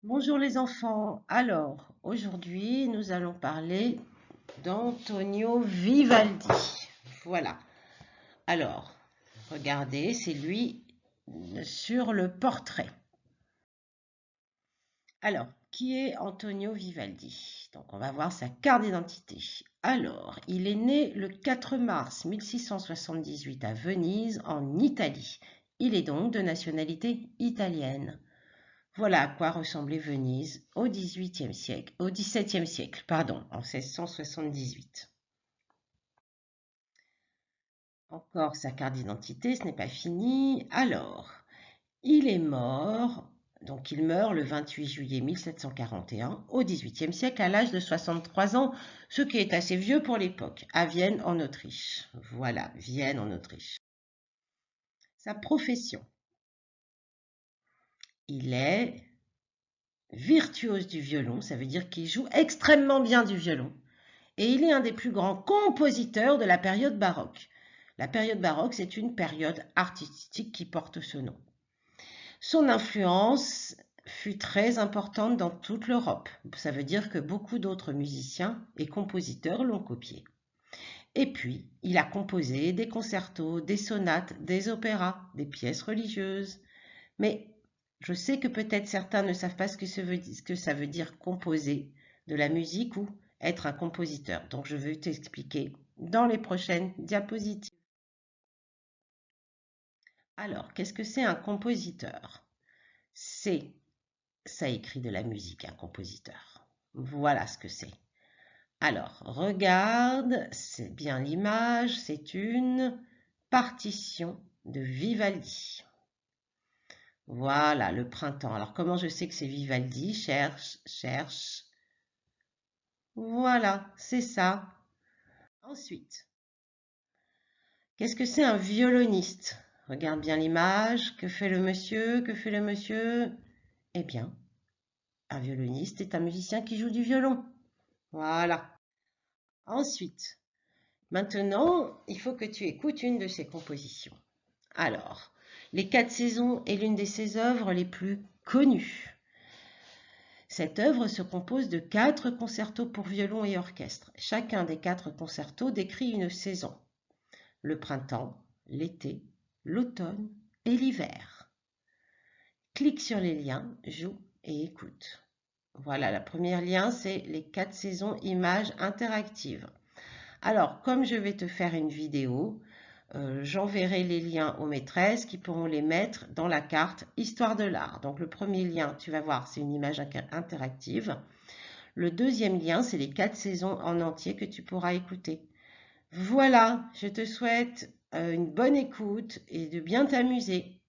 Bonjour les enfants. Alors, aujourd'hui, nous allons parler d'Antonio Vivaldi. Voilà. Alors, regardez, c'est lui sur le portrait. Alors, qui est Antonio Vivaldi? Donc, on va voir sa carte d'identité. Alors, il est né le 4 mars 1678 à Venise, en Italie. Il est donc de nationalité italienne. Voilà à quoi ressemblait Venise au XVIIIe siècle, au XVIIe siècle, pardon, en 1678. Encore sa carte d'identité, ce n'est pas fini. Alors, il est mort, donc il meurt le 28 juillet 1741 au XVIIIe siècle à l'âge de 63 ans, ce qui est assez vieux pour l'époque, à Vienne en Autriche. Voilà, Vienne en Autriche. Sa profession, il est virtuose du violon, ça veut dire qu'il joue extrêmement bien du violon. Et il est un des plus grands compositeurs de la période baroque. La période baroque, c'est une période artistique qui porte ce nom. Son influence fut très importante dans toute l'Europe. Ça veut dire que beaucoup d'autres musiciens et compositeurs l'ont copié. Et puis, il a composé des concertos, des sonates, des opéras, des pièces religieuses. Mais je sais que peut-être certains ne savent pas ce que ça veut dire composer de la musique ou être un compositeur. Donc je vais t'expliquer dans les prochaines diapositives. Alors, qu'est-ce que c'est un compositeur? C'est, ça écrit de la musique, un compositeur. Voilà ce que c'est. Alors, regarde, c'est bien l'image, c'est une partition de Vivaldi. Voilà, le printemps. Alors, comment je sais que c'est Vivaldi? Cherche, cherche. Voilà, c'est ça. Ensuite, qu'est-ce que c'est un violoniste? Regarde bien l'image. Que fait le monsieur? Que fait le monsieur? Eh bien, un violoniste est un musicien qui joue du violon. Voilà. Ensuite, maintenant, il faut que tu écoutes une de ses compositions. Alors, Les Quatre Saisons est l'une de ses œuvres les plus connues. Cette œuvre se compose de 4 concertos pour violon et orchestre. Chacun des 4 concertos décrit une saison: le printemps, l'été, l'automne et l'hiver. Clique sur les liens, joue et écoute. Voilà, le premier lien, c'est les 4 saisons images interactives. Alors, comme je vais te faire une vidéo, j'enverrai les liens aux maîtresses qui pourront les mettre dans la carte Histoire de l'art. Donc, le premier lien, tu vas voir, c'est une image interactive. Le deuxième lien, c'est les 4 saisons en entier que tu pourras écouter. Voilà, je te souhaite une bonne écoute et de bien t'amuser.